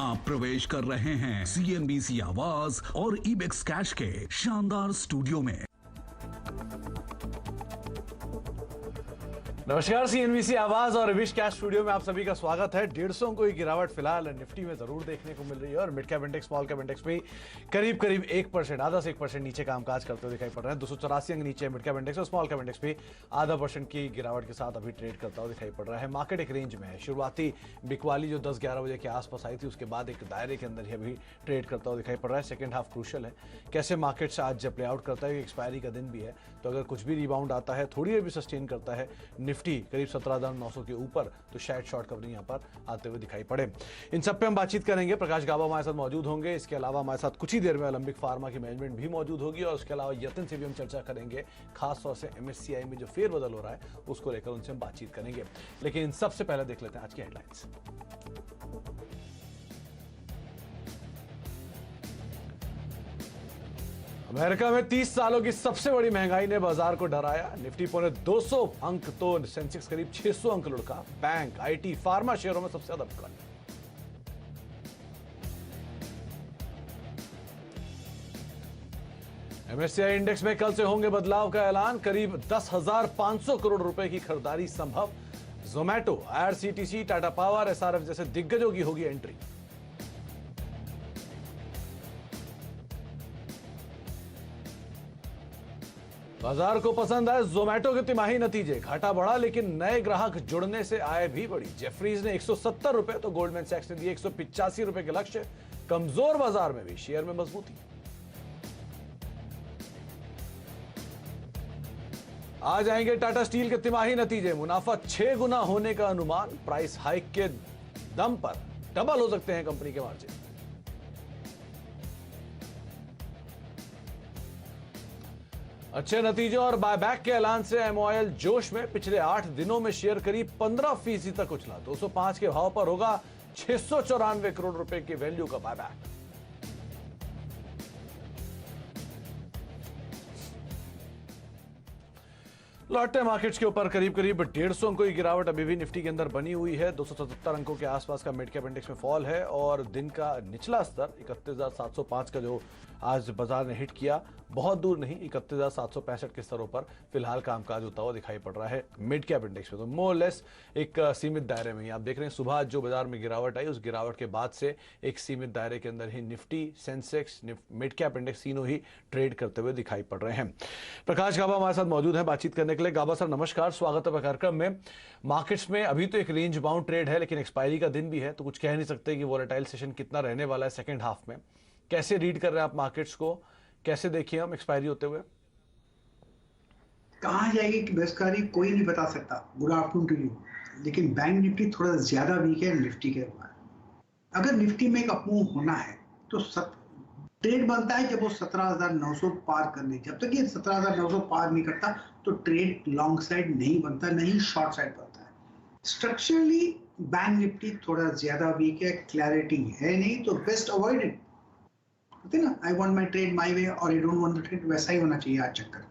आप प्रवेश कर रहे हैं CNBC आवाज और इबेक्स कैश के शानदार स्टूडियो में। नमस्कार, CNBC आवाज और विश कैश स्टूडियो में आप सभी का स्वागत है। 150 को गिरावट फिलहाल निफ्टी में जरूर देखने को मिल रही है और mid cap index, small cap index में करीब 1%, आधा से 1% नीचे कामकाज करते हुए दिखाई पड़ रहे हैं। 284 अंक नीचे मिड कैप इंडेक्स और स्मॉल कैप इंडेक्स भी आधा % की गिरावट के साथ अभी ट्रेड करता हुआ दिखाई पड़ रहा है। मार्केट एक रेंज में है। शुरुआती बिकवाली जो 10-11 बजे के आसपास आई थी, उसके बाद एक दायरे के अंदर ही अभी ट्रेड करता हुआ दिखाई पड़ रहा है। सेकंड हाफ क्रूशियल है, कैसे मार्केट से आज प्ले आउट करता है। एक्सपायरी का दिन भी है, तो अगर कुछ भी रिबाउंड आता है, थोड़ी देर भी सस्टेन करता है निफ्टी करीब 17,900 के ऊपर, तो शायद शॉर्ट कवरिंग यहां पर आते हुए दिखाई पड़े। इन सब पे हम बातचीत करेंगे। प्रकाश गाबा हमारे साथ मौजूद होंगे। इसके अलावा हमारे साथ कुछ ही देर में ओलंपिक फार्मा की मैनेजमेंट भी मौजूद होगी और उसके अलावा यतिन से भी हम चर्चा करेंगे। खास तौर से MSCI में जो फेरबदल हो रहा है उसको लेकर उनसे हम बातचीत करेंगे। लेकिन सबसे पहले देख लेते हैं आज की हेडलाइंस। अमेरिका में 30 सालों की सबसे बड़ी महंगाई ने बाजार को डराया। निफ्टी पौने 200 अंक तो सेंसेक्स करीब 600 अंक लुढ़का। बैंक, IT, फार्मा शेयरों में सबसे ज्यादा बिकवाली। MSCI इंडेक्स में कल से होंगे बदलाव का ऐलान। करीब 10,500 करोड़ रुपए की खरीदारी संभव। Zomato, IRCTC, Tata power, SRF जैसे दिग्गजों की होगी एंट्री। बाजार को पसंद आए जोमैटो के तिमाही नतीजे। घाटा बढ़ा लेकिन नए ग्राहक जुड़ने से आय भी बढ़ी। जेफरीज ने 170 रुपए तो गोल्डमैन सैक्स ने दिए 185 रुपए के लक्ष्य। कमजोर बाजार में भी शेयर में मजबूती। आ जाएंगे टाटा स्टील के तिमाही नतीजे। मुनाफा 6 गुना होने का अनुमान। प्राइस हाइक के दम पर डबल हो सकते हैं कंपनी के मार्जिन। अच्छे नतीजों और बायबैक के ऐलान से MOIL जोश में। पिछले 8 दिनों में शेयर करीब 15% तक उछला। 205 के भाव पर होगा 694 करोड़ रुपए की वैल्यू का बायबैक। लौटते मार्केट्स के ऊपर करीब 150 अंकों की गिरावट अभी भी निफ्टी के अंदर बनी हुई है। 277 अंकों के आसपास का मिड कैप इंडेक्स में फॉल है और दिन का निचला स्तर 31,705 का जो आज बाजार ने हिट किया, बहुत दूर नहीं, 31,765 के स्तरों पर फिलहाल कामकाज होता हुआ दिखाई पड़ रहा है मिड कैप इंडेक्स में। तो मोर लेस एक सीमित दायरे में ही आप देख रहे हैं। सुबह जो बाजार में गिरावट आई, उस गिरावट के बाद से एक सीमित दायरे के अंदर ही Nifty, Sensex, mid cap index तीनों ही ट्रेड करते हुए दिखाई पड़ रहे हैं। प्रकाश गाबा हमारे साथ मौजूद है बातचीत करने के लिए। गाबा सर नमस्कार, स्वागत है कार्यक्रम में। मार्केट्स में अभी तो एक रेंज बाउंड ट्रेड है, लेकिन एक्सपायरी का दिन भी है, तो कुछ कह नहीं सकते कि वोलेटाइल सेशन कितना रहने वाला है सेकंड हाफ में। कैसे रीड कर रहे हैं आप मार्केट्स को, कैसे देखिए हम एक्सपायरी होते हुए? कहां जाएगी कि बेसकारी कोई नहीं बता सकता। Good afternoon to you. लेकिन बैंक निफ्टी थोड़ा ज्यादा वीक है निफ्टी के ऊपर। अगर निफ्टी में एक अपमूव होना है तो ट्रेड बनता है जब वो 17,900 पार कर ले। जब तक ये 17,900 पार नहीं करता तो ट्रेड लॉन्ग साइड नहीं बनता, नहीं शॉर्ट साइड बनता है। स्ट्रक्चरली बैंक निफ्टी थोड़ा ज्यादा वीक है, क्लैरिटी है नहीं, तो बेस्ट अवॉइड इट। होते ना, I want my trade my way और I don't want the trade, वैसा ही होना चाहिए आज चक्कर।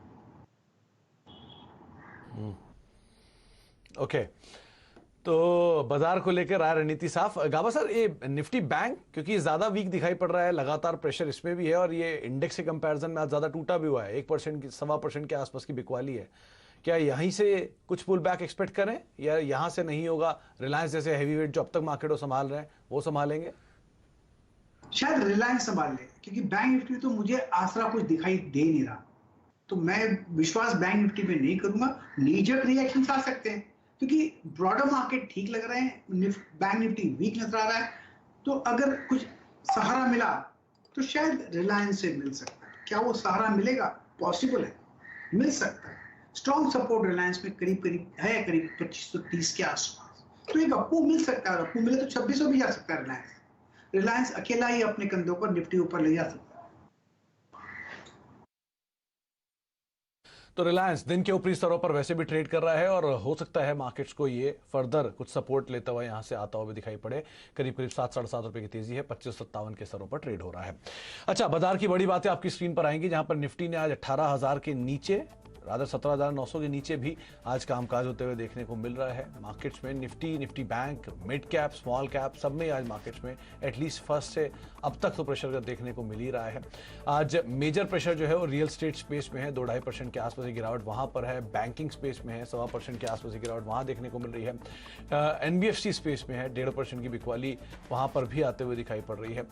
ओके, तो बाजार को लेकर आया रणनीति साफ। गाबा सर, ये निफ्टी बैंक क्योंकि ज्यादा वीक दिखाई पड़ रहा है, लगातार प्रेशर इसमें भी है और ये इंडेक्स के कंपैरिजन में आज ज्यादा टूटा भी हुआ है। 1% की 1.25% के आसपास की बिकवाली है। क्या यहीं से कुछ पुल बैक एक्सपेक्ट करें या यहां से नहीं होगा? रिलायंस जैसे हैवीवेट जो अब तक मार्केट को संभाल रहे हैं वो संभालेंगे? शायद रिलायंस संभाल ले, क्योंकि बैंक निफ्टी तो मुझे आसरा कुछ दिखाई दे नहीं रहा, तो मैं विश्वास बैंक निफ्टी में नहीं करूंगा। नीजक रिएक्शन आ सकते हैं क्योंकि ब्रॉडर मार्केट ठीक लग रहे हैं, बैंक निफ्टी वीक नजर आ रहा है, तो अगर कुछ सहारा मिला तो शायद रिलायंस से मिल सकता है। क्या वो सहारा मिलेगा? पॉसिबल है, मिल सकता है। स्ट्रॉन्ग सपोर्ट रिलायंस में करीब है, करीब 2530 के आसपास, तो एक अपू मिल सकता है। अपू मिले तो 2600 भी जा सकता है। रिलायंस अकेला ही अपने कंधों पर निफ्टी ऊपर ले जा सकता है। तो रिलायंस दिन के ऊपरी स्तरों पर वैसे भी ट्रेड कर रहा है और हो सकता है मार्केट्स को ये फर्दर कुछ सपोर्ट लेता हुआ यहां से आता हुआ भी दिखाई पड़े। करीब 7-7.5 रुपए की तेजी है, 2557 के स्तरों पर ट्रेड हो रहा है। अच्छा, बाजार की बड़ी बातें आपकी स्क्रीन पर आएंगी, जहां पर निफ्टी ने आज 18,000 के नीचे रादर 17,900 के नीचे भी आज कामकाज होते हुए देखने को मिल रहा है। मार्केट्स में Nifty bank, mid cap, small cap सब में आज मार्केट्स में एटलीस्ट फर्स्ट से अब तक तो प्रेशर देखने को मिल ही रहा है। आज मेजर प्रेशर जो है वो रियल स्टेट स्पेस में है, 2-2.5% के आसपास की गिरावट वहां पर है। बैंकिंग स्पेस में है, 1.25% के आसपास की गिरावट वहां देखने को मिल रही है। एनबीएफसी स्पेस में है, 1.5% की बिकवाली वहां पर भी आते हुए दिखाई पड़ रही है।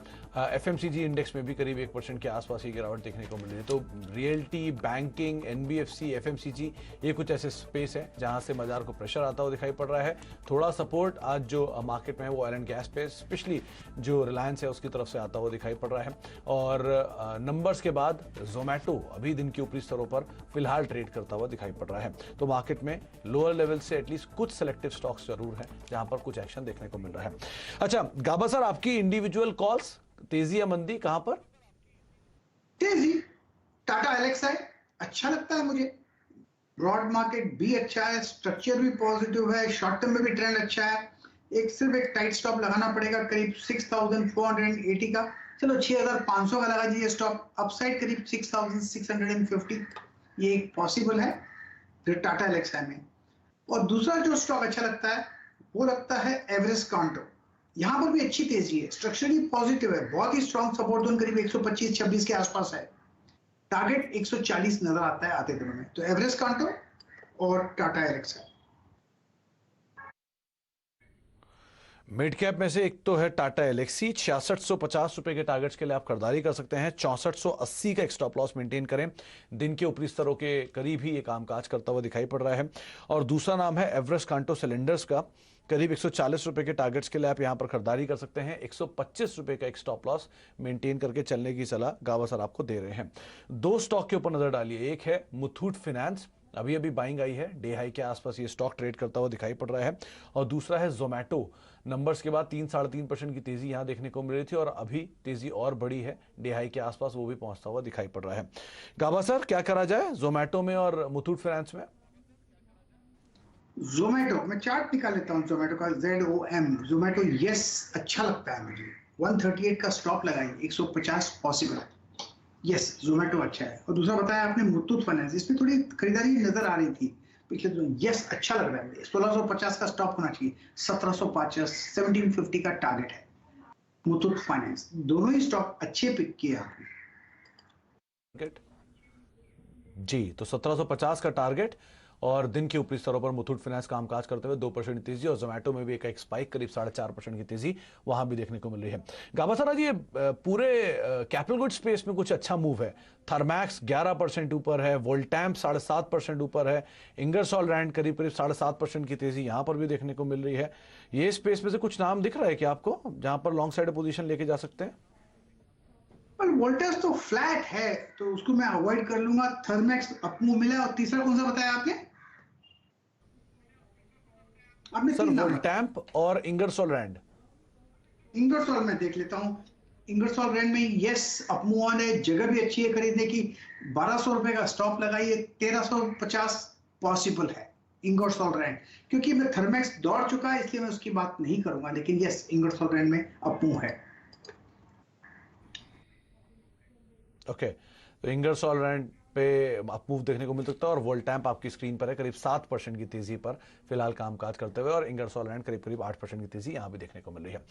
एफएमसीजी इंडेक्स में भी करीब 1% के आसपास की गिरावट देखने को मिल रही है। तो रियल्टी, बैंकिंग, एनबीएफसी, एफएमसीजी ये कुछ ऐसे स्पेस है जहां से बाजार को प्रेशर आता हुआ दिखाई पड़ रहा है। थोड़ा सपोर्ट आज जो मार्केट में है वो ऑयल एंड गैस पे, स्पेशली जो रिलायंस है उसकी तरफ से आता हुआ दिखाई पड़ रहा है। और नंबर्स के बाद जोमैटो अभी दिन के ऊपरी स्तरों पर फिलहाल ट्रेड करता हुआ दिखाई पड़ रहा है। तो मार्केट में लोअर लेवल से एटलीस्ट कुछ सेलेक्टिव स्टॉक्स जरूर है जहां पर कुछ एक्शन देखने को मिल रहा है। अच्छा गाबा सर, आपकी इंडिविजुअल कॉल्स, तेजी या मंदी, कहां पर? तेजी टाटा एलेक्साई अच्छा लगता है मुझे। ब्रॉड मार्केट भी अच्छा है, स्ट्रक्चर भी पॉजिटिव है, शॉर्ट टर्म में भी ट्रेंड अच्छा है। सिर्फ एक टाइट स्टॉप लगाना पड़ेगा करीब 6,480 का। चलो 6,500 का लगा दीजिए स्टॉप। अपसाइड करीब 6,650 ये एक पॉसिबल है टाटा एलेक्साई में। और दूसरा जो स्टॉक अच्छा लगता है वो लगता है एवरेस्ट कांटो। यहां पर भी अच्छी तेजी है, स्ट्रक्चरली पॉजिटिव है, बहुत ही स्ट्रॉन्ग सपोर्ट जोन करीब 125-26 के आसपास है। टारगेट 140 नजर आता है आते दिनों में। तो एवरेस्ट कांटो और टाटा एलेक्साई। मिड कैप में से एक तो है टाटा एलेक्सी, 6650 रुपए के टारगेट्स के लिए आप खरीदारी कर सकते हैं। 6480 का एक स्टॉप लॉस मेंटेन करें। दिन के ऊपरी स्तरों के करीब ही ये कामकाज करता हुआ दिखाई पड़ रहा है। और दूसरा नाम है एवरेस्ट कांटो सिलेंडर्स का, करीब 140 रुपए के टारगेट्स के लिए आप यहां पर खरीदारी कर सकते हैं। 125 रुपए का एक स्टॉप लॉस मेंटेन करके चलने की सलाह गावा सर आपको दे रहे हैं। दो स्टॉक के ऊपर नजर डालिए। एक है मुथूट फाइनेंस, अभी अभी बाइंग आई है, डे हाई के आसपास ये स्टॉक ट्रेड करता हुआ दिखाई पड़ रहा है। और दूसरा है जोमैटो। नंबर्स के बाद 3-3.5% की तेजी यहां देखने को मिल रही थी और अभी तेजी और बड़ी है, डे हाई के आसपास वो भी पहुंचता हुआ दिखाई पड़ रहा है। गाबा सर, क्या करा जाए जोमैटो में और मुथूट फाइनेंस में? जोमैटो मैं चार्ट निकाल लेता हूं, जोमैटो का ZOM। जोमैटो यस अच्छा लगता है मुझे। 138 का स्टॉप लगाएंगे, 150 पॉसिबल है। यस जोमैटो अच्छा है। और दूसरा बताया आपने मुथूट फाइनेंस, इसमें थोड़ी खरीदारी नजर आ रही थी पिछले दिनों। यस अच्छा लग रहा है मुझे। 1650 का स्टॉप होना चाहिए, 1750, 1750 का टारगेट है। मुथूट फाइनेंस, दोनों ही स्टॉक अच्छे पिक किए आपने जी। तो 1750 का टारगेट और दिन के ऊपरी स्तरों पर मुथूट फाइनेंस कामकाज करते हुए 2% की तेजी और जोमैटो में भी एक स्पाइक करीब 4.5% की तेजी वहां भी देखने को मिल रही है। गाबा सर, आज ये पूरे कैपिटल गुड स्पेस में कुछ अच्छा मूव है। थर्मैक्स 11% ऊपर है, वोल्टैम्प 7.5% ऊपर है, इंगरसॉल रैंड करीब 7.5% की तेजी यहां पर भी देखने को मिल रही है। ये स्पेस में से कुछ नाम दिख रहा है कि आपको जहां पर लॉन्ग साइड पोजीशन लेके जा सकते हैं? वोल्टेज तो फ्लैट है तो उसको मैं अवॉइड कर लूंगा। थर्मैक्स अपमूव मिला। और तीसरा कौन सा बताया आपने? सर वोल्टैम्प और इंगरसॉल रैंड। इंगरसॉल में देख लेता हूं। इंगरसॉल रैंड में यस अपमूव ऑन है, जगह भी अच्छी है खरीदने की। 1200 रुपए का स्टॉप लगाइए, 1350 पॉसिबल है इंगरसॉल रैंड। क्योंकि मैं थर्मैक्स दौड़ चुका है इसलिए मैं उसकी बात नहीं करूंगा, लेकिन यस इंगरसॉल रैंड में अपमूव है। ओके, तो इंगरसॉल रैंड पे अपमूव देखने को मिल सकता है और वोल्टैम्प आपकी स्क्रीन पर है करीब 7% की तेजी पर फिलहाल कामकाज करते हुए और इंगरसॉल रैंड करीब 8% की तेजी यहां भी देखने को मिल रही है।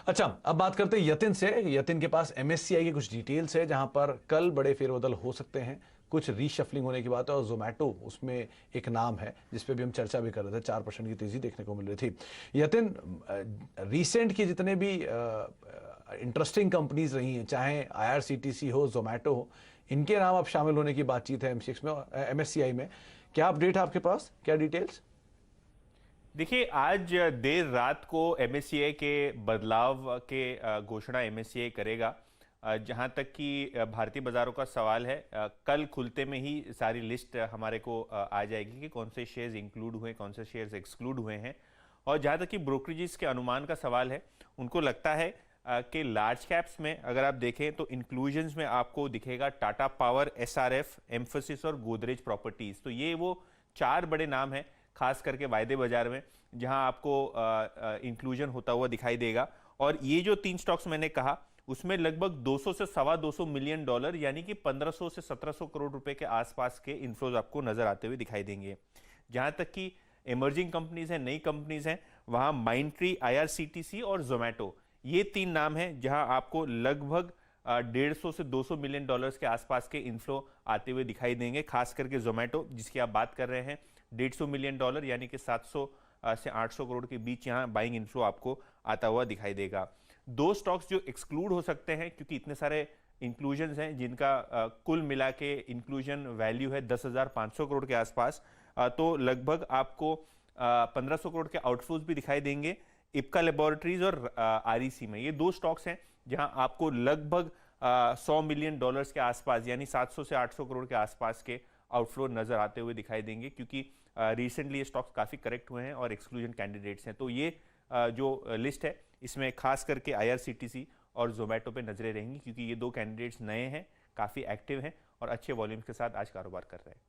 अच्छा, अब बात करते हैं यतिन से। यतिन के पास MSCI की कुछ डिटेल्स है जहां पर कल बड़े फेरबदल हो सकते हैं, कुछ रीशफलिंग होने की बात है और जोमैटो उसमें एक नाम है जिसपे भी हम चर्चा भी कर रहे थे। 4% की तेजी देखने को मिल रही थी। यतिन, रिसेंट की जितने भी इंटरेस्टिंग कंपनीज रही हैं, चाहे IRCTC हो, जोमैटो हो, इनके नाम अब शामिल होने की बातचीत है MSCI में। क्या अपडेट है आपके पास, क्या डिटेल्स? देखिए, आज देर रात को MSCI के बदलाव के घोषणा MSCI करेगा। जहां तक कि भारतीय बाजारों का सवाल है, कल खुलते में ही सारी लिस्ट हमारे को आ जाएगी कि कौन से शेयर्स इंक्लूड हुए, कौन से शेयर्स एक्सक्लूड हुए हैं। और जहां तक कि ब्रोकरेजेस के अनुमान का सवाल है, उनको लगता है कि लार्ज कैप्स में अगर आप देखें तो इंक्लूजन्स में आपको दिखेगा टाटा पावर, SRF, एम्फोसिस और गोदरेज प्रॉपर्टीज। तो ये वो 4 बड़े नाम हैं खास करके वायदे बाजार में जहां आपको इंक्लूजन होता हुआ दिखाई देगा। और ये जो 3 स्टॉक्स मैंने कहा उसमें लगभग 200 से सवा 200 मिलियन डॉलर यानी कि 1500 से 1700 करोड़ रुपए के आसपास के इन्फ्लोज आपको नजर आते हुए दिखाई देंगे। जहां तक कि इमर्जिंग कंपनीज हैं, नई कंपनीज हैं, वहां माइंडट्री, IRCTC और जोमेटो, ये 3 नाम हैं जहां आपको लगभग 150 से 200 मिलियन डॉलर्स के आसपास के इन्फ्लो आते हुए दिखाई देंगे। खास करके जोमेटो जिसकी आप बात कर रहे हैं, 150 मिलियन डॉलर यानी कि 700 से 800 करोड़ के बीच यहाँ बाइंग इन्फ्लो आपको आता हुआ दिखाई देगा। 2 स्टॉक्स जो एक्सक्लूड हो सकते हैं क्योंकि इतने सारे इंक्लूजन्स हैं जिनका कुल मिला के इंक्लूजन वैल्यू है 10,500 करोड़ के आसपास, तो लगभग आपको 1500 करोड़ के आउटफ्लोज भी दिखाई देंगे इप्का लेबोरेटरीज और REC में। ये 2 स्टॉक्स हैं जहां आपको लगभग 100 मिलियन डॉलर्स के आसपास यानी 700 से 800 करोड़ के आसपास के आउटफ्लो नजर आते हुए दिखाई देंगे क्योंकि रिसेंटली ये स्टॉक्स काफ़ी करेक्ट हुए हैं और एक्सक्लूजन कैंडिडेट्स हैं। तो ये जो लिस्ट है इसमें खास करके IRCTC और जोमेटो पे नजरें रहेंगी क्योंकि ये 2 कैंडिडेट्स नए हैं, काफ़ी एक्टिव हैं और अच्छे वॉल्यूम्स के साथ आज कारोबार कर रहे हैं।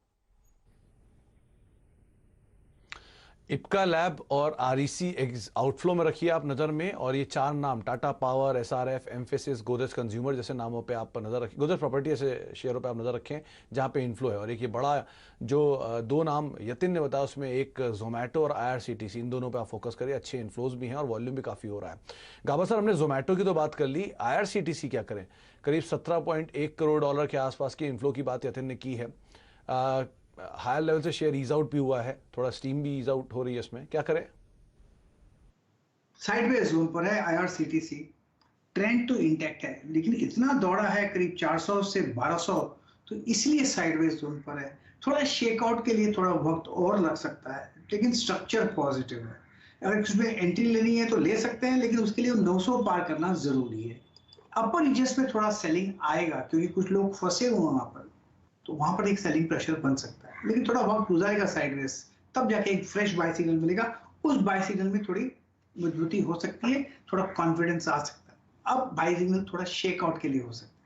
इप्का लैब और REC आउटफ्लो में रखिए आप नज़र में, और ये 4 नाम Tata power, SRF, emphasis, Godrej consumer जैसे नामों पे आप नज़र रखें, गोदरेज प्रॉपर्टी ऐसे शेयरों पे आप नज़र रखें जहाँ पे इन्फ्लो है। और एक ये बड़ा जो 2 नाम यतिन ने बताया उसमें एक जोमेटो और IRCTC, इन दोनों पे आप फोकस करिए, अच्छे इन्फ्लोज भी हैं और वॉल्यूम भी काफ़ी हो रहा है। गाबा सर, हमने जोमेटो की तो बात कर ली, IRCTC क्या करें? करीब 17.1 करोड़ डॉलर के आसपास की इन्फ्लो की बात यतिन ने की है। हायर लेवल से शेयर ईज आउट भी हुआ है, थोड़ा स्टीम भी ईज आउट हो रही है, इसमें क्या करें? साइडवेज जोन पर है IRCTC, ट्रेंड तो इंटैक्ट है लेकिन इतना दौड़ा है करीब 400 से 1200, तो इसलिए साइडवेज जोन पर है। थोड़ा शेकआउट के लिए थोड़ा वक्त और लग सकता है लेकिन स्ट्रक्चर पॉजिटिव है। अगर उसमें एंट्री लेनी है तो ले सकते हैं लेकिन उसके लिए 900 पार करना जरूरी है। अपर रीजन्स में थोड़ा सेलिंग आएगा क्योंकि कुछ लोग फंसे हुए हैं वहां पर, तो वहां पर एक सेलिंग प्रेशर बन सकता है लेकिन थोड़ा वक्त गुजारेगा साइडवेज, तब जाके एक फ्रेश बाय सिग्नल मिलेगा। उस बाय सिग्नल में थोड़ी मजबूती हो सकती है, थोड़ा कॉन्फिडेंस आ सकता है। अब बाय सिग्नल थोड़ा शेकआउट के लिए हो सकता है।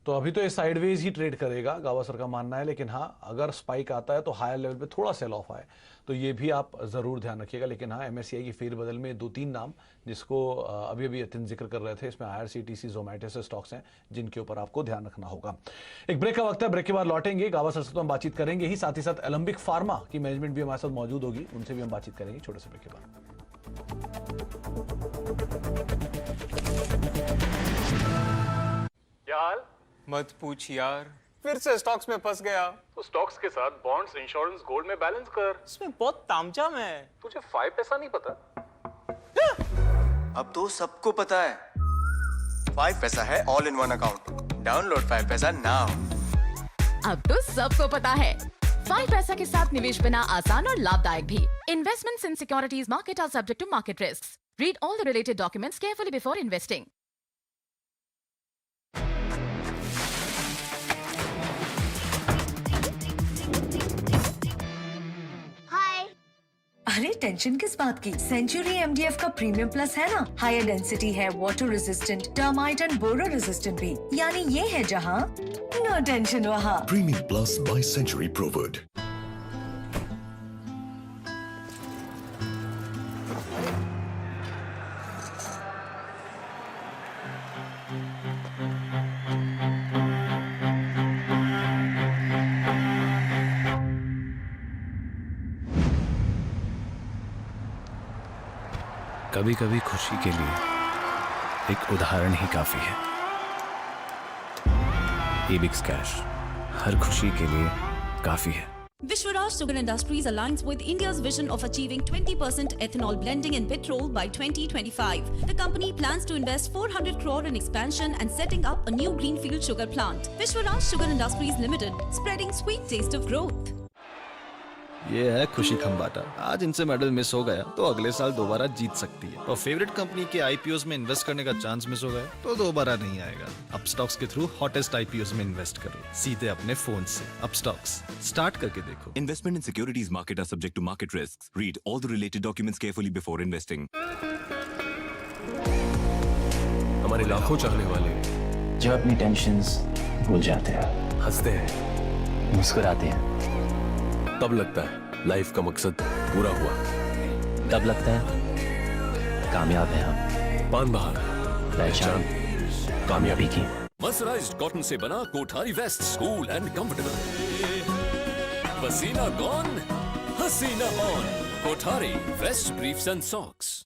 तो अभी तो ये साइडवेज ही ट्रेड करेगा, गावा सर का मानना है, लेकिन हाँ अगर स्पाइक आता है तो हायर लेवल पे थोड़ा सेल ऑफ आए तो ये भी आप ज़रूर ध्यान रखिएगा। लेकिन हाँ MSCI की फेरबदल में 2-3 नाम जिसको अभी अभी यतिन जिक्र कर रहे थे, इसमें IRCTC, जोमेटो से स्टॉक्स हैं जिनके ऊपर आपको ध्यान रखना होगा। एक ब्रेक का वक्त है, ब्रेक के बाद लौटेंगे, गावा सर से तो हम बातचीत करेंगे ही, साथ ही साथ एलम्बिक फार्मा की मैनेजमेंट भी हमारे साथ मौजूद होगी, उनसे भी हम बातचीत करेंगे छोटे से ब्रेक के बाद। यार मत पूछ यार, फिर से स्टॉक्स में फंस गया। तो स्टॉक्स के साथ बॉन्ड्स, इंश्योरेंस, गोल्ड में बैलेंस कर। इसमें बहुत तामझाम है। तुझे 5 पैसा नहीं पता? अब तो सबको पता है, 5 पैसा है all in one account. Download 5 पैसा नाउ। अब तो सबको पता है, 5 पैसा के साथ निवेश बिना आसान और लाभदायक भी। Investments in securities market are subject to market risks. Read all the related documents carefully before investing. अरे टेंशन किस बात की? सेंचुरी MDF का प्रीमियम प्लस है ना, हायर डेंसिटी है, water resistant, termite and borer resistant भी। यानी ये है जहाँ नो टेंशन वहाँ। Premium Plus by Century Prowood. कभी कभी खुशी के लिए एक उदाहरण ही काफी है। Ebix Cash हर खुशी के लिए काफी है। Vishwaraj Sugar Industries aligns with India's vision of achieving 20% ethanol blending in petrol by 2025. The company plans to invest 400 crore in expansion and setting up a new greenfield sugar plant. Vishwaraj Sugar Industries Limited, spreading sweet taste of growth. ये है खुशी खंबाटा। आज इनसे medal miss हो गया तो अगले साल दोबारा जीत सकती है, और फेवरेट कंपनी के IPOs में इन्वेस्ट करने का चांस मिस हो गया तो दोबारा नहीं आएगा। अपस्टॉक्स के थ्रू हॉटेस्ट IPOs में इन्वेस्ट करो सीधे अपने फोन से। अपस्टॉक्स स्टार्ट करके देखो। Investment in securities market are subject to market risks. Read all the related documents carefully before investing. हमारे लाखों चाहने वाले जो अपनी टेंशन्स भूल जाते हैं, हंसते हैं, मुस्कुराते हैं, तब लगता है लाइफ का मकसद पूरा हुआ। तब लगता है कामयाब हैं हम। पान बहार पहचान कामयाबी की। मर्सराइज्ड कॉटन से बना Kothari vest, cool and comfortable. पसीना गॉन, हसीना on. Kothari vest briefs and socks.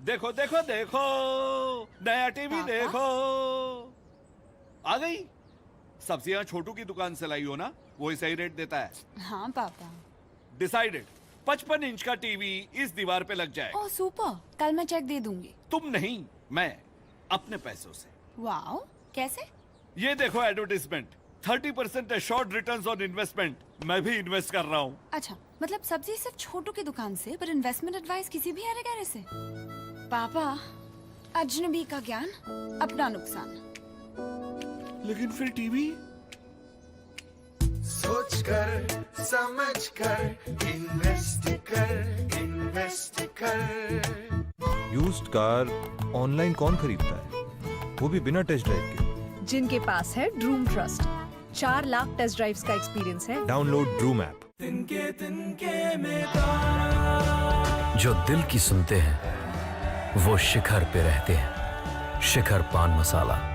देखो देखो देखो, नया टीवी देखो। आ गई। सब्जियां छोटू की दुकान से लाई हो ना, वही सही रेट देता है। हाँ पापा। डिसाइडेड, 55 इंच का टीवी इस दीवार पे लग जाए। ओह सुपर, कल मैं चेक दे दूंगी। तुम नहीं, मैं अपने पैसों से। वाओ, कैसे? ये देखो advertisement, 30% assured returns on investment. मैं भी इन्वेस्ट कर रहा हूँ। अच्छा, मतलब सब्जी सिर्फ छोटू की दुकान से, पर इन्वेस्टमेंट एडवाइस किसी भी अरे गहरे से। पापा, अजनबी का ज्ञान, अपना नुकसान। लेकिन फिर टीवी? सोच कर समझ कर इन्वेस्ट कर। यूज्ड कार ऑनलाइन कौन खरीदता है, वो भी बिना टेस्ट ड्राइव के? जिनके पास है Droom trust, 4 lakh test drives का एक्सपीरियंस है। Download Droom app. जो दिल की सुनते हैं वो शिखर पे रहते हैं। शिखर पान मसाला।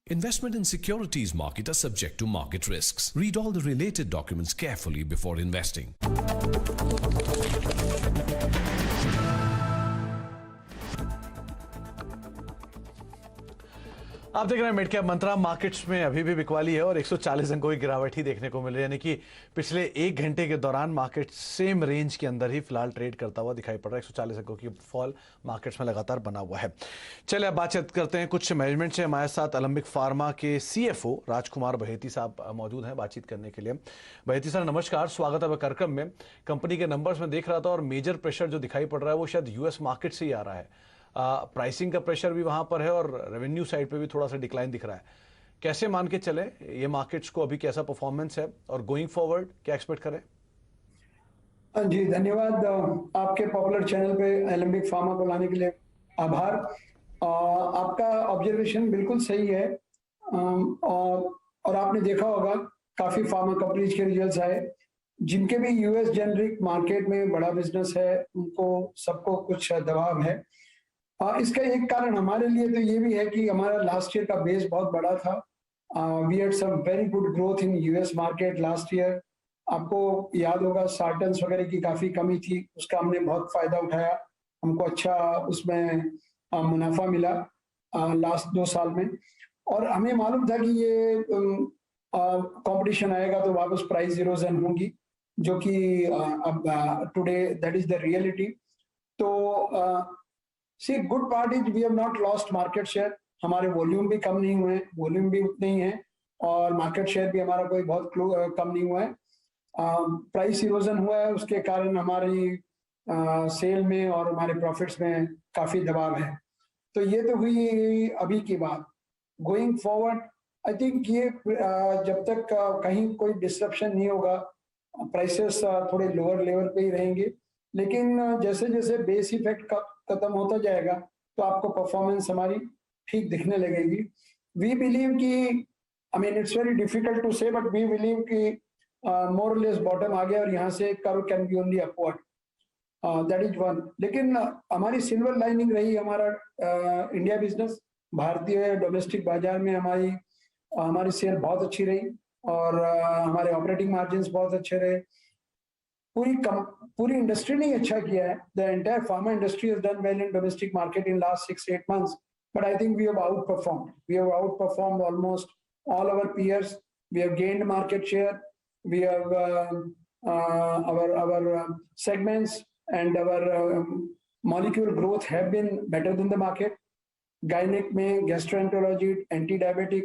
Investment in securities market are subject to market risks. Read all the related documents carefully before investing. आप देख रहे हैं मिड कैप मंत्रा। मार्केट्स में अभी भी बिकवाली है और 140 अंकों की गिरावट ही देखने को मिल रही है, यानी कि पिछले 1 घंटे के दौरान मार्केट सेम रेंज के अंदर ही फिलहाल ट्रेड करता हुआ दिखाई पड़ रहा है। 140 अंकों की फॉल मार्केट्स में लगातार बना हुआ है। चलिए अब बातचीत करते हैं कुछ मैनेजमेंट से। हमारे साथ अलेम्बिक फार्मा के CFO राजकुमार बहेती साहब मौजूद हैं बातचीत करने के लिए। बहेती सर नमस्कार, स्वागत है कार्यक्रम में। कंपनी के नंबर्स में देख रहा था और मेजर प्रेशर जो दिखाई पड़ रहा है वो शायद US मार्केट से ही आ रहा है। प्राइसिंग का प्रेशर भी वहां पर है और रेवेन्यू साइड पे भी थोड़ा सा डिक्लाइन दिख रहा है। कैसे मान के चले ये मार्केट्स को, अभी कैसा परफॉर्मेंस है और गोइंग फॉरवर्ड क्या एक्सपेक्ट करें? जी धन्यवाद। आपके पॉपुलर चैनल पे एलेम्बिक फार्मा को लाने के लिए आभार। आपका ऑब्जर्वेशन बिल्कुल सही है। और आपने देखा होगा काफी फार्मा कंपनीज के रिजल्ट्स आए, जिनके भी US जेनरिक मार्केट में बड़ा बिजनेस है, उनको सबको कुछ दबाव है। इसका एक कारण हमारे लिए तो ये भी है कि हमारा लास्ट ईयर का बेस बहुत बड़ा था। We had some very good growth in US market last year. आपको याद होगा सार्टन्स वगैरह की काफी कमी थी, उसका हमने बहुत फायदा उठाया। हमको अच्छा उसमें मुनाफा मिला लास्ट 2 साल में। और हमें मालूम था कि ये कंपटीशन आएगा तो वापस प्राइस इरोजन होगी, जो कि अब today that is the reality. तो see good part is we have not lost market share. हमारे वॉल्यूम भी कम नहीं हुए, वॉल्यूम भी उतने ही है और मार्केट शेयर भी हमारा कोई बहुत कम नहीं हुआ है। प्राइस इरोजन हुआ है, उसके कारण हमारी सेल में और हमारे प्रॉफिट्स में काफी दबाव है। तो ये तो हुई अभी की बात। गोइंग फॉरवर्ड आई थिंक ये जब तक कहीं कोई डिस्ट्रप्शन नहीं होगा, प्राइसेस थोड़े लोअर लेवल पे ही रहेंगे। लेकिन जैसे जैसे बेस इफेक्ट खत्म होता जाएगा तो आपको परफॉर्मेंस हमारी ठीक दिखने लगेगी। वी बिलीव कि I mean it's very difficult to say, but we believe कि मोर और लेस बॉटम आ गया और यहाँ से curve can be only upward. That is one. लेकिन हमारी सिल्वर लाइनिंग रही हमारा इंडिया बिजनेस। भारतीय डोमेस्टिक बाजार में हमारी सेल बहुत अच्छी रही और हमारे ऑपरेटिंग मार्जिन्स बहुत अच्छे रहे। पूरी इंडस्ट्री ने अच्छा किया है। The entire pharma industry has done well in domestic market in last 6-8 months, but I think we have outperformed. We have outperformed almost all our peers. We have gained market share. We have our segments and our molecule growth have been better than the market. Gynec में gastroenterology, anti-diabetic,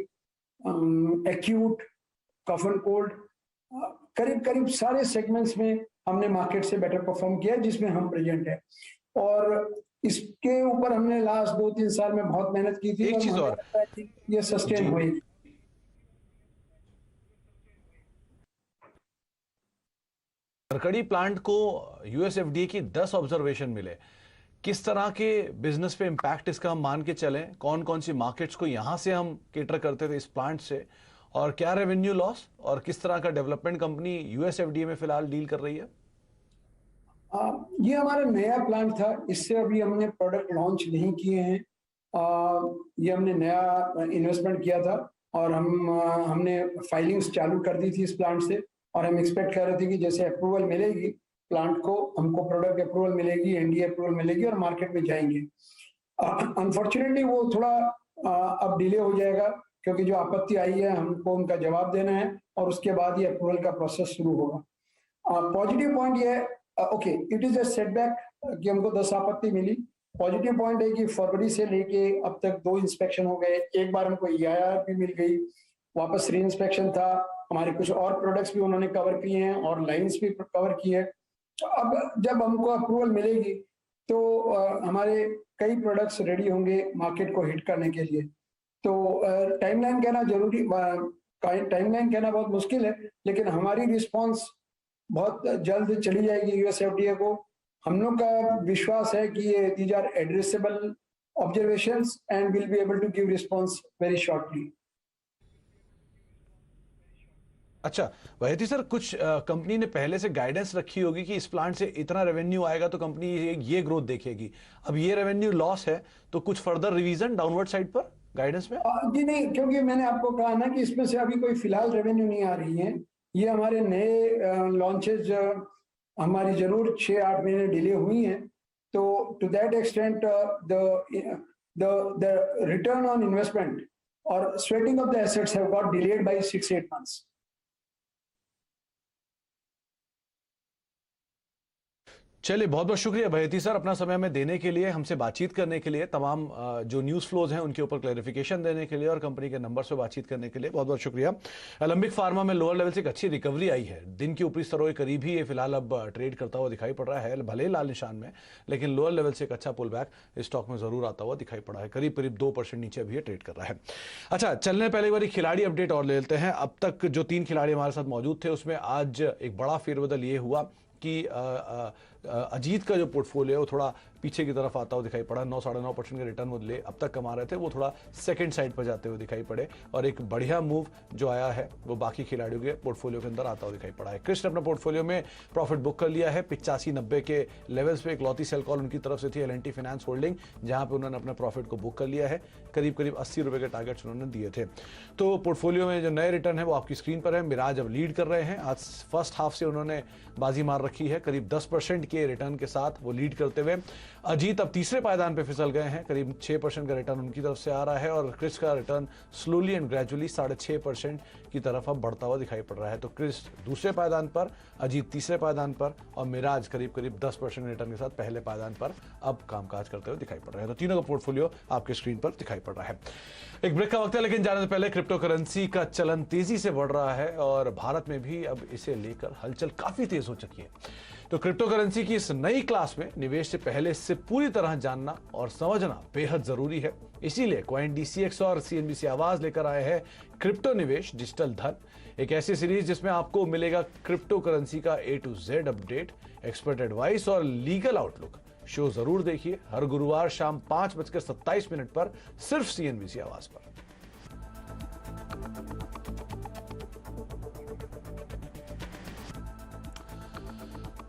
acute, cough and cold, करीब सारे segments में हमने market से better perform किया जिसमें हम present है। और इसके ऊपर हमने लास्ट 2-3 साल में बहुत मेहनत की थी। एक चीज और, ये सस्टेन हुई। तरकड़ी प्लांट को यूएस एफडीए की 10 ऑब्जर्वेशन मिले, किस तरह के बिजनेस पे इम्पैक्ट इसका हम मान के चलें? कौन कौन सी मार्केट्स को यहां से हम केटर करते थे इस प्लांट से, और क्या रेवेन्यू लॉस और किस तरह का डेवलपमेंट कंपनी यूएस एफडीए में फिलहाल डील कर रही है? ये हमारा नया प्लांट था, इससे अभी हमने प्रोडक्ट लॉन्च नहीं किए हैं। ये हमने नया इन्वेस्टमेंट किया था और हमने फाइलिंग्स चालू कर दी थी इस प्लांट से, और हम एक्सपेक्ट कर रहे थे कि जैसे अप्रूवल मिलेगी प्लांट को, हमको प्रोडक्ट अप्रूवल मिलेगी, एनडीए अप्रूवल मिलेगी और मार्केट में जाएंगे। अनफॉर्चुनेटली वो थोड़ा अब डिले हो जाएगा, क्योंकि जो आपत्ति आई है हमको उनका जवाब देना है और उसके बाद ये अप्रूवल का प्रोसेस शुरू होगा। पॉजिटिव पॉइंट ये है, okay it is a setback कि हमको 10 आपत्ति मिली। पॉजिटिव पॉइंट है कि फरवरी से लेके अब तक 2 इंस्पेक्शन हो गए, एक बार हमको EIR भी मिल गई, वापस री इंस्पेक्शन था, हमारे कुछ और प्रोडक्ट्स भी उन्होंने कवर किए हैं और लाइंस भी कवर की है। अब जब हमको अप्रूवल मिलेगी तो हमारे कई प्रोडक्ट्स रेडी होंगे मार्केट को हिट करने के लिए। तो टाइमलाइन कहना जरूरी, टाइमलाइन कहना बहुत मुश्किल है, लेकिन हमारी रिस्पांस बहुत जल्द चली जाएगी यूएस एफडीए को। हम लोग का विश्वास है कि ये these are addressable observations and will be able to give response very shortly. अच्छा वैती सर, कुछ कंपनी ने पहले से गाइडेंस रखी होगी कि इस प्लांट से इतना रेवेन्यू आएगा तो कंपनी ये ग्रोथ देखेगी। अब ये रेवेन्यू लॉस है तो कुछ फर्दर रिवीजन डाउनवर्ड साइड पर गाइडेंस में? जी नहीं, क्योंकि मैंने आपको कहा ना कि इसमें से अभी कोई फिलहाल रेवेन्यू नहीं आ रही है। ये हमारे नए लॉन्चेज हमारी जरूर 6-8 महीने डिले हुई हैं, तो to that extent the return on investment और sweating of the assets have got delayed by 6-8 months. चलिए बहुत बहुत शुक्रिया भयती सर अपना समय हमें देने के लिए, हमसे बातचीत करने के लिए, तमाम जो न्यूज़ फ्लोज हैं उनके ऊपर क्लैरिफिकेशन देने के लिए और कंपनी के नंबर्स पे बातचीत करने के लिए बहुत बहुत शुक्रिया। एलेंबिक फार्मा में लोअर लेवल से एक अच्छी रिकवरी आई है, दिन के ऊपरी स्तरों के करीब ही ये फिलहाल अब ट्रेड करता हुआ दिखाई पड़ रहा है, भले लाल निशान में, लेकिन लोअर लेवल से एक अच्छा पुल बैक इस स्टॉक में जरूर आता हुआ दिखाई पड़ा है, करीब करीब 2% नीचे अभी ये ट्रेड कर रहा है। अच्छा चलने पहले बार खिलाड़ी अपडेट और ले लेते हैं। अब तक जो 3 खिलाड़ी हमारे साथ मौजूद थे उसमें आज एक बड़ा फेरबदल ये हुआ कि अजीत का जो पोर्टफोलियो है वो थोड़ा पीछे की तरफ आता हुआ दिखाई पड़ा। 9-9.5% का रिटर्न वो अब तक कमा रहे थे, वो थोड़ा सेकंड साइड पर जाते हुए दिखाई पड़े और एक बढ़िया मूव जो आया है वो बाकी खिलाड़ियों के पोर्टफोलियो के अंदर आता हुआ दिखाई पड़ा है। कृष्ण अपना पोर्टफोलियो में प्रॉफिट बुक कर लिया है 85-90 के लेवल्स पे। एक लौती सेल कॉल उनकी तरफ से थी L&T फाइनेंस होल्डिंग, जहां पे उन्होंने अपने प्रॉफिट को बुक कर लिया है, करीब करीब 80 रुपए के टारगेट्स उन्होंने दिए थे। तो पोर्टफोलियो में जो नए रिटर्न है वो आपकी स्क्रीन पर है। मिराज अब लीड कर रहे हैं, आज फर्स्ट हाफ से उन्होंने बाजी मार रखी है, करीब 10% के रिटर्न के साथ वो लीड करते हुए। अजीत अब तीसरे पायदान पे फिसल गए हैं, करीब 6% का रिटर्न उनकी तरफ से आ रहा है और क्रिस का रिटर्न स्लोली एंड ग्रेजुअली 6.5% की तरफ अब बढ़ता हुआ दिखाई पड़ रहा है। तो क्रिस दूसरे पायदान पर, अजीत तीसरे पायदान पर और मिराज करीब करीब 10% रिटर्न के साथ पहले पायदान पर अब कामकाज करते हुए दिखाई पड़ रहे हैं। तो तीनों का पोर्टफोलियो आपके स्क्रीन पर दिखाई पड़ रहा है। एक ब्रेक का वक्त है, लेकिन जाने से पहले क्रिप्टो करेंसी का चलन तेजी से बढ़ रहा है और भारत में भी अब इसे लेकर हलचल काफी तेज हो चुकी है। तो क्रिप्टो करेंसी की इस नई क्लास में निवेश से पहले इससे पूरी तरह जानना और समझना बेहद जरूरी है। इसीलिए कॉइन DCX और CNBC आवाज लेकर आए हैं क्रिप्टो निवेश डिजिटल धन, एक ऐसी सीरीज जिसमें आपको मिलेगा क्रिप्टो करेंसी का A to Z update, expert advice और लीगल आउटलुक। शो जरूर देखिए हर गुरुवार शाम 5:27 पर सिर्फ CNBC आवाज पर।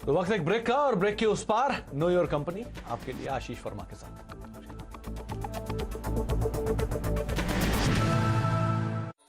तो वक्त एक ब्रेक का और ब्रेक के उस पार नो योर कंपनी आपके लिए आशीष वर्मा के साथ।